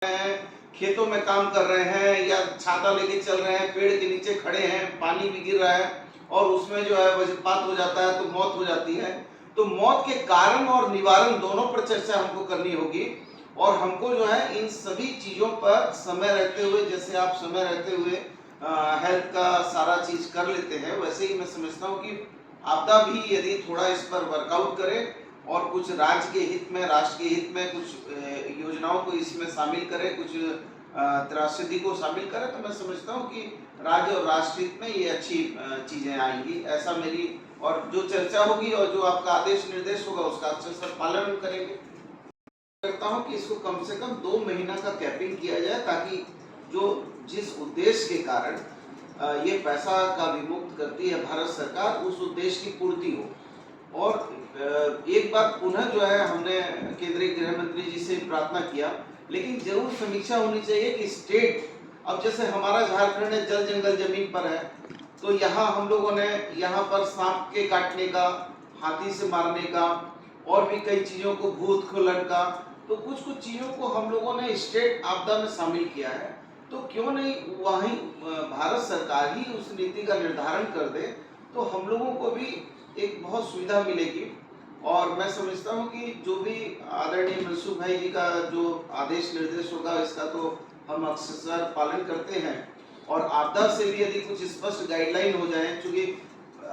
हैं, खेतों में काम कर रहे हैं या छाता लेके चल रहे हैं, पेड़ के नीचे खड़े हैं, पानी भी गिर रहा है और उसमें जो है वज्रपात हो जाता है तो मौत हो जाती है। तो मौत के कारण और निवारण दोनों पर चर्चा हमको करनी होगी और हमको जो है इन सभी चीजों पर समय रहते हुए, जैसे आप समय रहते हुए हेल्थ का सारा चीज कर लेते हैं, वैसे ही मैं समझता हूँ कि आपदा भी यदि थोड़ा इस पर वर्कआउट करे और कुछ राज्य के हित में, राष्ट्र के हित में कुछ योजनाओं को इसमें शामिल करे, कुछ त्रासदी को शामिल करे, तो मैं समझता हूँ कि राज्य और राष्ट्र हित में ये अच्छी चीजें आएंगी। ऐसा मेरी, और जो चर्चा होगी और जो आपका आदेश निर्देश होगा उसका अच्छे से पालन करेंगे। करता हूँ कि इसको कम से कम 2 महीना का कैपिंग किया जाए ताकि जो जिस उद्देश्य के कारण ये पैसा का विमुक्त करती है भारत सरकार, उस उद्देश्य की पूर्ति हो। और एक बार पुनः जो है हमने केंद्रीय गृह मंत्री जी से प्रार्थना किया, लेकिन जरूर समीक्षा होनी चाहिए कि स्टेट, अब जैसे हमारा झारखंड है जल जंगल जमीन पर है, तो यहाँ हम लोगों ने यहाँ पर सांप के काटने का, हाथी से मारने का और भी कई चीजों को, भूस्खलन का, तो कुछ कुछ चीजों को हम लोगों ने स्टेट आपदा में शामिल किया है। तो क्यों नहीं वहीं भारत सरकार ही उस नीति का निर्धारण कर दे, तो हम लोगों को भी एक बहुत सुविधा मिलेगी। और मैं समझता हूँ कि जो भी आदरणीय मनसुख भाई जी का जो आदेश निर्देश होगा, इसका तो हम अक्सर पालन करते हैं। और आपदा से भी यदि कुछ स्पष्ट गाइडलाइन हो जाए, क्योंकि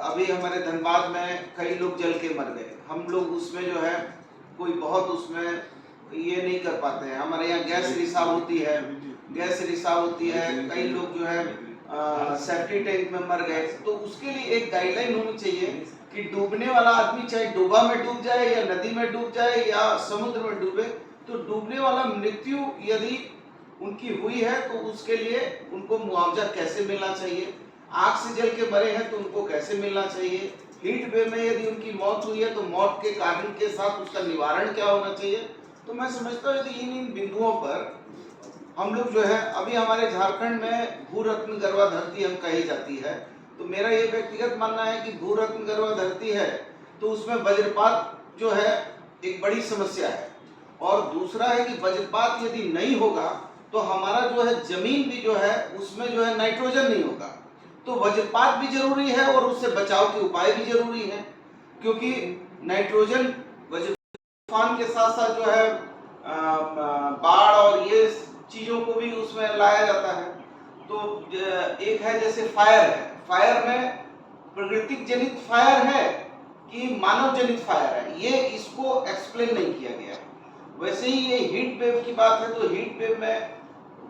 अभी हमारे धनबाद में कई लोग जल के मर गए, हम लोग उसमें जो है कोई बहुत उसमें ये नहीं कर पाते हैं। हमारे यहाँ गैस रिसाव होती है, कई लोग जो है सेफ्टी टैंक में मर गए। तो उसके लिए एक गाइडलाइन होनी चाहिए कि डूबने वाला आदमी चाहे डूबा में डूब जाए या नदी में डूब जाए या समुद्र में डूबे, तो डूबने वाला मृत्यु यदि उनकी हुई है तो उसके लिए उनको मुआवजा कैसे मिलना चाहिए, आग से जल के मरे हैं तो उनको कैसे मिलना चाहिए, हीट वेव में यदि उनकी मौत हुई है तो मौत के कारण के साथ उसका निवारण क्या होना चाहिए। तो मैं समझता हूँ कि इन बिंदुओं पर हम लोग जो है, अभी हमारे झारखंड में भू रत्न गर्वा धरती हम कही जाती है, तो मेरा ये व्यक्तिगत मानना है कि भू रत्न गर्वा धरती है तो उसमें वज्रपात जो है एक बड़ी समस्या है। और दूसरा है कि वज्रपात यदि नहीं होगा तो हमारा जो है जमीन भी जो है उसमें जो है नाइट्रोजन नहीं होगा। तो वज्रपात भी जरूरी है और उससे बचाव के उपाय भी जरूरी है, क्योंकि नाइट्रोजन वज्र तूफान के साथ साथ जो है बाढ़ और ये चीजों को भी उसमें लाया जाता है। तो एक है जैसे फायर है, फायर में प्राकृतिक जनित फायर है कि मानव जनित फायर है, ये इसको एक्सप्लेन नहीं किया गया। वैसे ही ये हीट वेव की बात है, तो हीट वेव में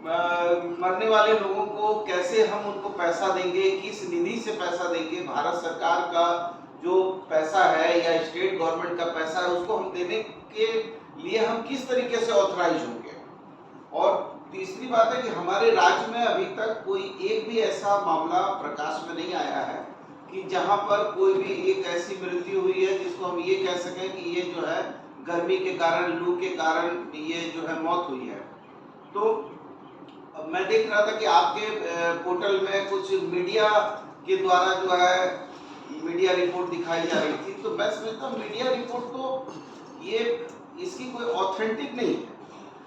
मरने वाले लोगों को कैसे हम उनको पैसा देंगे, किस निधि से पैसा देंगे, भारत सरकार का जो पैसा है या स्टेट गवर्नमेंट का पैसा है उसको हम देने के लिए हम किस तरीके से ऑथराइज होंगे। और तीसरी बात है कि हमारे राज्य में अभी तक कोई एक भी ऐसा मामला प्रकाश में नहीं आया है कि जहां पर कोई भी एक ऐसी मृत्यु हुई है जिसको हम ये कह सकें कि ये जो है गर्मी के कारण, लू के कारण ये जो है मौत हुई है। तो मैं देख रहा था कि आपके पोर्टल में कुछ मीडिया के द्वारा जो है मीडिया रिपोर्ट दिखाई जा रही थी, तो मैं समझता हूँ मीडिया रिपोर्ट तो ये इसकी कोई ऑथेंटिक नहीं है,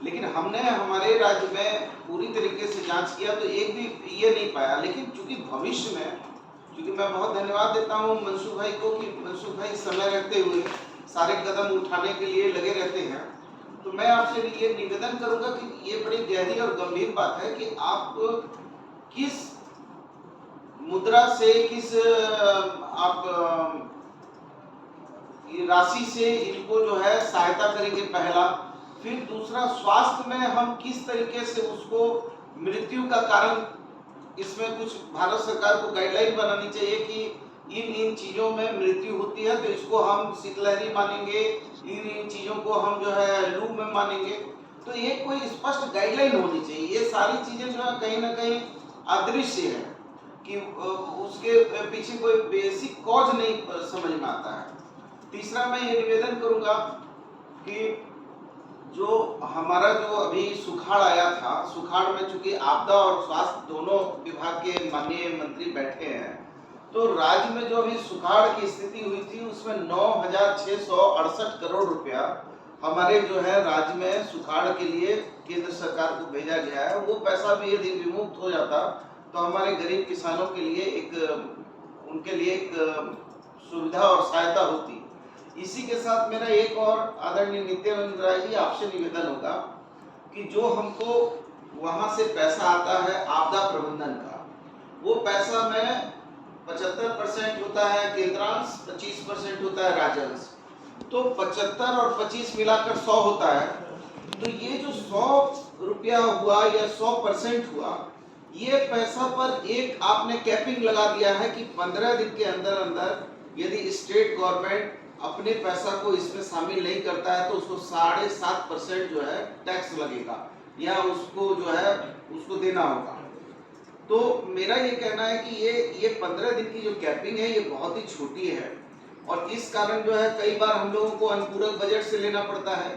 लेकिन हमने हमारे राज्य में पूरी तरीके से जांच किया तो एक भी ये नहीं पाया। लेकिन चूंकि भविष्य में, क्योंकि मैं बहुत धन्यवाद देता हूँ मनसुख भाई को कि मनसुख भाई समय रहते हुए सारे कदम उठाने के लिए लगे रहते हैं, तो मैं आपसे ये निवेदन करूंगा कि ये बड़ी गहरी और गंभीर बात है कि आप किस मुद्रा से, किस आप राशि से इनको जो है सहायता करेंगे, पहला। फिर दूसरा, स्वास्थ्य में हम किस तरीके से उसको, मृत्यु का कारण इसमें कुछ भारत सरकार को गाइडलाइन बनानी चाहिए कि इन चीजों में मृत्यु होती है तो इसको हम शीतलहरी मानेंगे, इन चीजों को हम जो है लू में मानेंगे। तो ये कोई स्पष्ट गाइडलाइन होनी चाहिए। ये सारी चीजें जो है कहीं ना कहीं अदृश्य है कि उसके पीछे कोई बेसिक कॉज नहीं समझ में आता है। तीसरा, मैं ये निवेदन करूंगा कि जो हमारा जो अभी सुखाड़ आया था, सुखाड़ में चूंकि आपदा और स्वास्थ्य दोनों विभाग के माननीय मंत्री बैठे हैं, तो राज्य में जो अभी सुखाड़ की स्थिति हुई थी उसमें 9,668 करोड़ रुपया हमारे जो है राज्य में सुखाड़ के लिए केंद्र सरकार को भेजा गया है, वो पैसा भी यदि विमुक्त हो जाता तो हमारे गरीब किसानों के लिए उनके लिए एक सुविधा और सहायता होती। इसी के साथ मेरा एक और आदरणीय नित्यानंद राय जी आपसे निवेदन होगा कि जो हमको वहां से पैसा आता है आपदा प्रबंधन का, वो पैसा में 75% होता है केंद्रांश, 25% होता है राज्यांश, तो 75 और 25 मिलाकर 100 होता है। तो ये जो 100 रुपया हुआ या 100% हुआ, ये पैसा पर एक आपने कैपिंग लगा दिया है कि 15 दिन के अंदर अंदर यदि स्टेट गवर्नमेंट अपने पैसा को इसमें शामिल नहीं करता है तो उसको 7.5% जो है टैक्स लगेगा या उसको जो है उसको देना होगा। तो मेरा ये कहना है कि ये 15 दिन की जो कैपिंग है ये बहुत ही छोटी है और इस कारण जो है कई बार हम लोगों को अनुपूरक बजट से लेना पड़ता है।